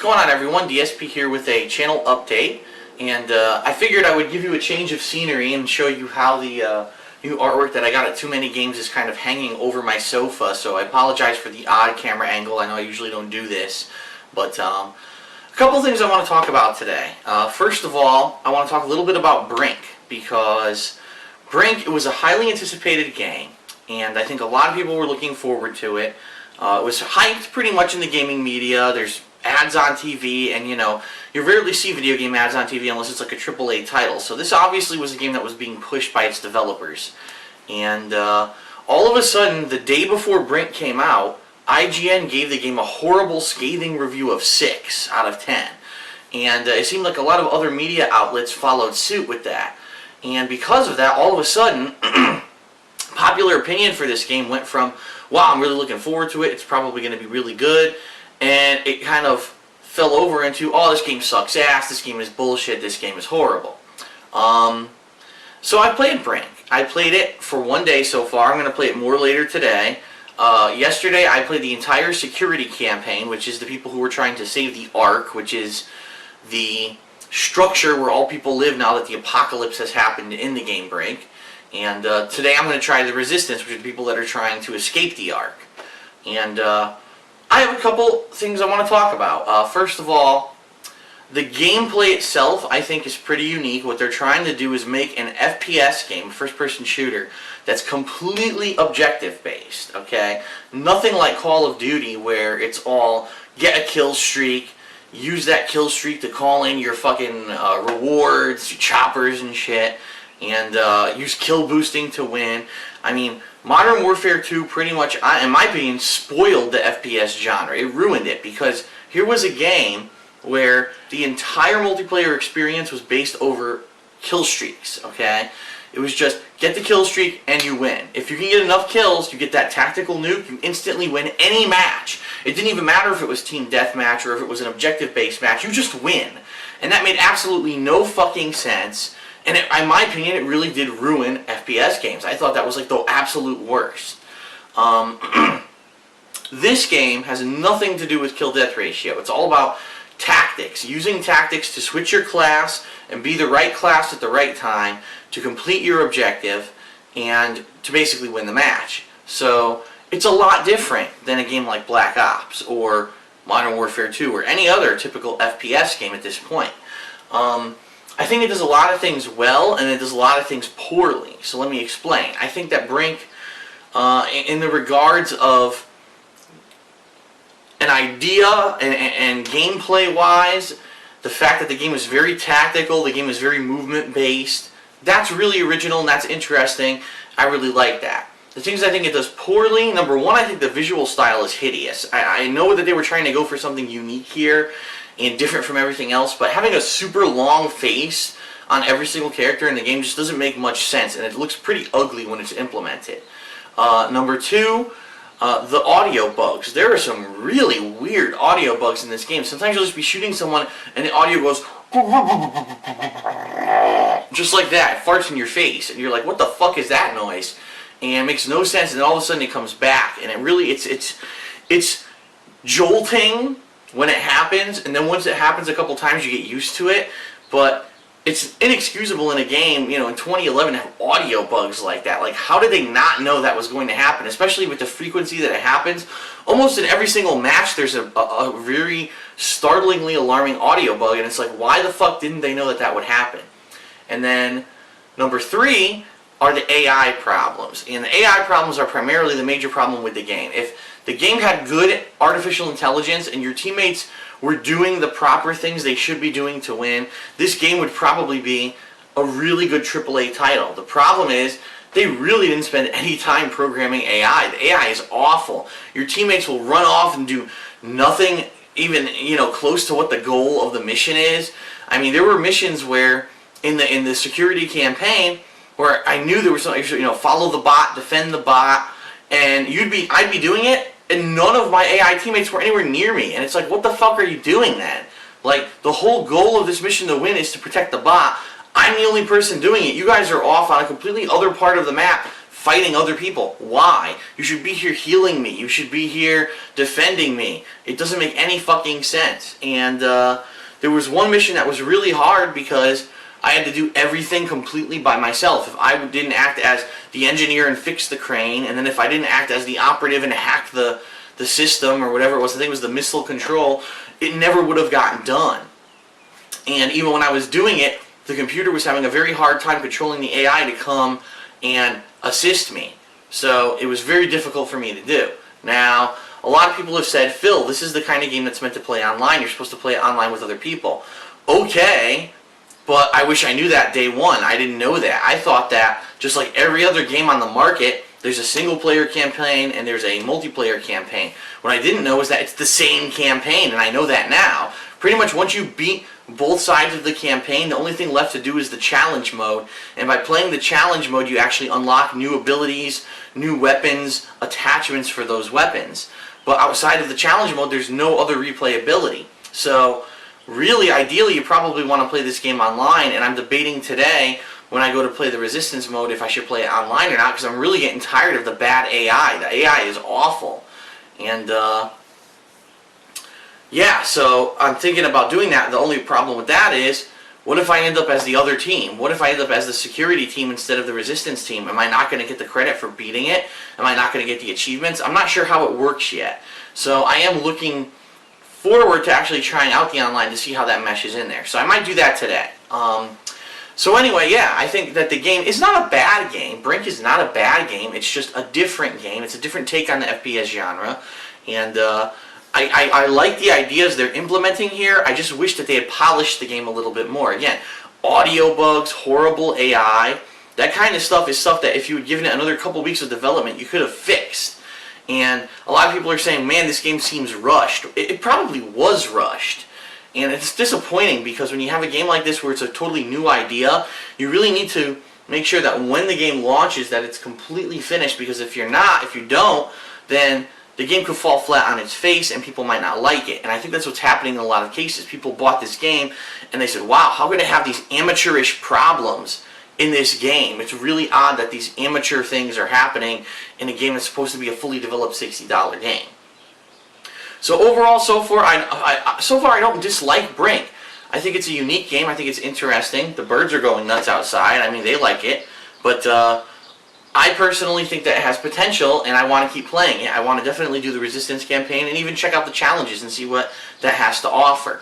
going on, everyone? DSP here with a channel update, and I figured I would give you a change of scenery and show you how the new artwork that I got at Too Many Games is kind of hanging over my sofa. So I apologize for the odd camera angle. I know I usually don't do this, but a couple things I want to talk about today. First of all, I want to talk a little bit about Brink, because Brink, it was a highly anticipated game, and I think a lot of people were looking forward to it. It was hyped pretty much in the gaming media. There's ads on TV, and you rarely see video game ads on TV unless it's like a AAA title. So this obviously was a game that was being pushed by its developers. And all of a sudden, the day before Brink came out, IGN gave the game a horrible, scathing review of 6 out of 10. And it seemed like a lot of other media outlets followed suit with that. And because of that, all of a sudden, popular opinion for this game went from, wow, I'm really looking forward to it, it's probably going to be really good, and it kind of fell over into, oh, this game sucks ass, this game is bullshit, this game is horrible. So I played Brink. I played it for one day so far. I'm going to play it more later today. Yesterday I played the entire security campaign, which is the people who were trying to save the Ark, which is the structure where all people live now that the apocalypse has happened in the game Brink. And today I'm going to try the Resistance, which are the people that are trying to escape the Ark. And I have a couple things I want to talk about. First of all, the gameplay itself I think is pretty unique. What they're trying to do is make an FPS game, first-person shooter, that's completely objective-based, okay? Nothing like Call of Duty where it's all get a kill streak, use that kill streak to call in your fucking rewards, your choppers and shit, and use kill boosting to win. I mean, Modern Warfare 2 pretty much, in my opinion, spoiled the FPS genre. It ruined it, because here was a game where the entire multiplayer experience was based over kill streaks, okay? It was just, get the kill streak and you win. If you can get enough kills, you get that tactical nuke, you instantly win any match. It didn't even matter if it was team deathmatch or if it was an objective-based match, you just win. And that made absolutely no fucking sense. And in my opinion, it really did ruin FPS games. I thought that was like the absolute worst. This game has nothing to do with kill-death ratio. It's all about tactics. Using tactics to switch your class and be the right class at the right time to complete your objective and to basically win the match. So it's a lot different than a game like Black Ops or Modern Warfare 2 or any other typical FPS game at this point. I think it does a lot of things well, and it does a lot of things poorly. So let me explain. I think that Brink, in the regards of an idea and gameplay-wise, the fact that the game is very tactical, the game is very movement-based, that's really original and that's interesting. I really like that. The things I think it does poorly, number one, I think the visual style is hideous. I know that they were trying to go for something unique here and different from everything else, but having a super long face on every single character in the game just doesn't make much sense, and it looks pretty ugly when it's implemented. Number two, the audio bugs. There are some really weird audio bugs in this game. Sometimes you'll just be shooting someone and the audio goes just like that, it farts in your face, and you're like, what the fuck is that noise? And it makes no sense, and then all of a sudden it comes back, and it really, it's jolting when it happens, and then once it happens a couple times you get used to it, but it's inexcusable in a game, in 2011 to have audio bugs like that. Like, how did they not know that was going to happen, especially with the frequency that it happens? Almost in every single match there's a very startlingly alarming audio bug, and it's like, why the fuck didn't they know that that would happen? And then, number three are the AI problems. And the AI problems are primarily the major problem with the game. If the game had good artificial intelligence and your teammates were doing the proper things they should be doing to win, this game would probably be a really good AAA title. The problem is, they really didn't spend any time programming AI. The AI is awful. Your teammates will run off and do nothing even, close to what the goal of the mission is. I mean, there were missions where, in the security campaign, where I knew there was something, follow the bot, defend the bot, and I'd be doing it, and none of my AI teammates were anywhere near me. And it's like, what the fuck are you doing then? Like, the whole goal of this mission to win is to protect the bot. I'm the only person doing it. You guys are off on a completely other part of the map fighting other people. Why? You should be here healing me. You should be here defending me. It doesn't make any fucking sense. And there was one mission that was really hard because I had to do everything completely by myself. If I didn't act as the engineer and fix the crane, and then if I didn't act as the operative and hack the system or whatever it was, I think it was the missile control, it never would have gotten done. And even when I was doing it, the computer was having a very hard time controlling the AI to come and assist me. So it was very difficult for me to do. Now, a lot of people have said, Phil, this is the kind of game that's meant to play online. You're supposed to play it online with other people. Okay, but I wish I knew that day one. I didn't know that. I thought that, just like every other game on the market, there's a single-player campaign and there's a multiplayer campaign. What I didn't know is that it's the same campaign, and I know that now. Pretty much once you beat both sides of the campaign, the only thing left to do is the challenge mode. And by playing the challenge mode, you actually unlock new abilities, new weapons, attachments for those weapons. But outside of the challenge mode, there's no other replayability. So really, ideally, you probably want to play this game online, and I'm debating today when I go to play the resistance mode if I should play it online or not, because I'm really getting tired of the bad AI. The AI is awful. And yeah, so I'm thinking about doing that. The only problem with that is, what if I end up as the other team? What if I end up as the security team instead of the resistance team? Am I not going to get the credit for beating it? Am I not going to get the achievements? I'm not sure how it works yet. So I am looking forward to actually trying out the online to see how that meshes in there. So I might do that today. So anyway, yeah, I think that the game is not a bad game. Brink is not a bad game. It's just a different game. It's a different take on the FPS genre. And I like the ideas they're implementing here. I just wish that they had polished the game a little bit more. Again, audio bugs, horrible AI, that kind of stuff is stuff that if you had given it another couple weeks of development, you could have fixed. And a lot of people are saying, man, this game seems rushed. It probably was rushed. And it's disappointing because when you have a game like this where it's a totally new idea, you really need to make sure that when the game launches that it's completely finished, because if you don't, then the game could fall flat on its face and people might not like it. And I think that's what's happening in a lot of cases. People bought this game and they said, wow, how could it have these amateurish problems in this game? It's really odd that these amateur things are happening in a game that's supposed to be a fully developed $60 game. So overall, so far I don't dislike Brink. I think it's a unique game. I think it's interesting. The birds are going nuts outside. I mean, they like it. But I personally think that it has potential, and I want to keep playing it. I want to definitely do the Resistance campaign and even check out the challenges and see what that has to offer.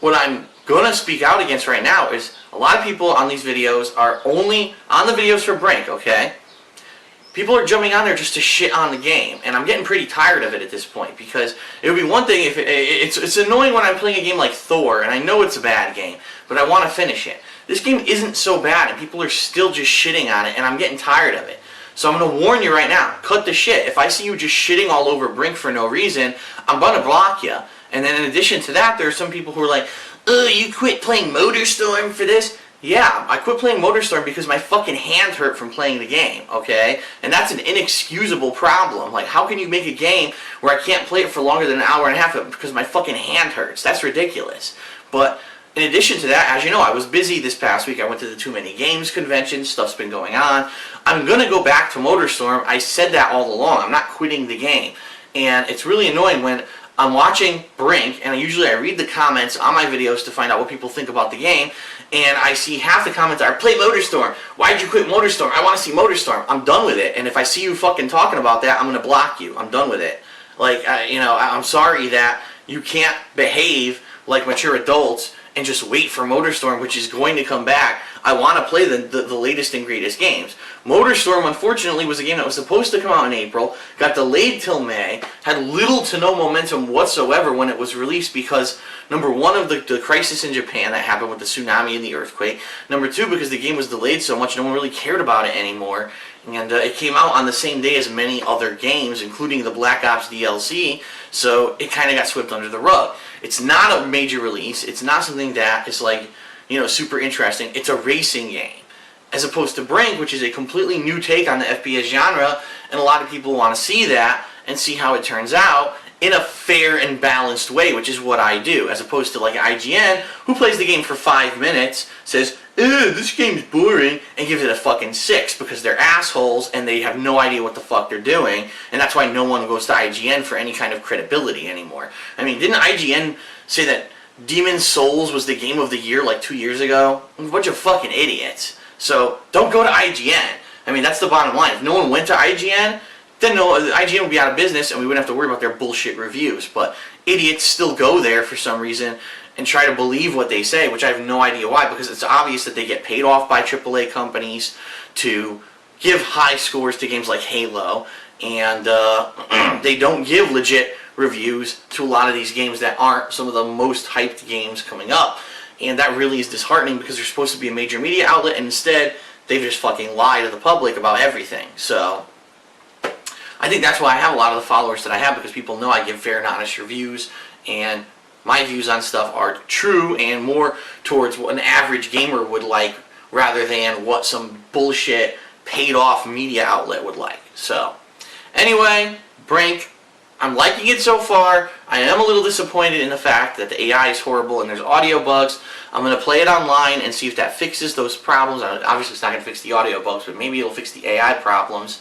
What I'm going to speak out against right now is a lot of people on these videos are only on the videos for Brink, okay? People are jumping on there just to shit on the game, and I'm getting pretty tired of it at this point, because it would be one thing if it's annoying when I'm playing a game like Thor, and I know it's a bad game, but I want to finish it. This game isn't so bad, and people are still just shitting on it, and I'm getting tired of it. So I'm going to warn you right now, cut the shit. If I see you just shitting all over Brink for no reason, I'm going to block you. And then in addition to that, there are some people who are like, oh, you quit playing Motorstorm for this? Yeah, I quit playing Motorstorm because my fucking hand hurt from playing the game, okay? And that's an inexcusable problem. Like, how can you make a game where I can't play it for longer than an hour and a half because my fucking hand hurts? That's ridiculous. But in addition to that, as you know, I was busy this past week. I went to the Too Many Games convention. Stuff's been going on. I'm going to go back to Motorstorm. I said that all along. I'm not quitting the game. And it's really annoying when I'm watching Brink, and usually I read the comments on my videos to find out what people think about the game, and I see half the comments are, play Motorstorm. Why'd you quit Motorstorm? I want to see Motorstorm. I'm done with it. And if I see you fucking talking about that, I'm going to block you. I'm done with it. Like, I'm sorry that you can't behave like mature adults and just wait for Motorstorm, which is going to come back. I want to play the latest and greatest games. Motorstorm, unfortunately, was a game that was supposed to come out in April, got delayed till May, had little to no momentum whatsoever when it was released because, number one, of the crisis in Japan that happened with the tsunami and the earthquake. Number two, because the game was delayed so much, no one really cared about it anymore. And it came out on the same day as many other games, including the Black Ops DLC, so it kind of got swept under the rug. It's not a major release. It's not something that is like, super interesting. It's a racing game. As opposed to Brink, which is a completely new take on the FPS genre, and a lot of people want to see that and see how it turns out. in a fair and balanced way, which is what I do, as opposed to like IGN, who plays the game for 5 minutes, says, this game's boring, and gives it a fucking 6 because they're assholes and they have no idea what the fuck they're doing, and that's why no one goes to IGN for any kind of credibility anymore. I mean, didn't IGN say that Demon's Souls was the game of the year like 2 years ago? A bunch of fucking idiots. So, don't go to IGN. I mean, that's the bottom line. If no one went to IGN, then IGN would be out of business and we wouldn't have to worry about their bullshit reviews. But idiots still go there for some reason and try to believe what they say, which I have no idea why, because it's obvious that they get paid off by AAA companies to give high scores to games like Halo, and they don't give legit reviews to a lot of these games that aren't some of the most hyped games coming up. And that really is disheartening because they're supposed to be a major media outlet, and instead they've just fucking lied to the public about everything. So I think that's why I have a lot of the followers that I have, because people know I give fair and honest reviews, and my views on stuff are true and more towards what an average gamer would like rather than what some bullshit paid off media outlet would like. So anyway, Brink, I'm liking it so far. I am a little disappointed in the fact that the AI is horrible and there's audio bugs. I'm going to play it online and see if that fixes those problems. Obviously it's not going to fix the audio bugs, but maybe it'll fix the AI problems.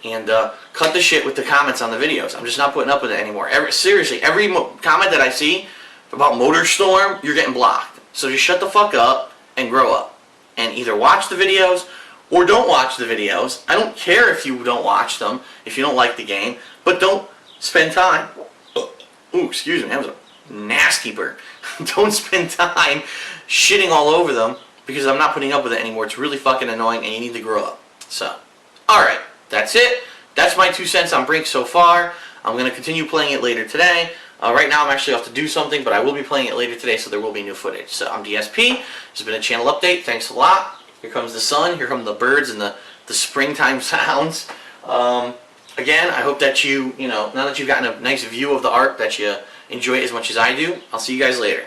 And cut the shit with the comments on the videos. I'm just not putting up with it anymore. Seriously, every comment that I see about Motorstorm, you're getting blocked. So just shut the fuck up and grow up. And either watch the videos or don't watch the videos. I don't care if you don't watch them, if you don't like the game, but don't spend time. Ooh, excuse me, that was a nasty burp. Don't spend time shitting all over them because I'm not putting up with it anymore. It's really fucking annoying and you need to grow up. So, alright. That's it. That's my 2 cents on Brink so far. I'm going to continue playing it later today. Right now I'm actually off to do something, but I will be playing it later today, so there will be new footage. So I'm DSP. This has been a channel update. Thanks a lot. Here comes the sun. Here come the birds and the springtime sounds. Again, I hope that now that you've gotten a nice view of the art, that you enjoy it as much as I do. I'll see you guys later.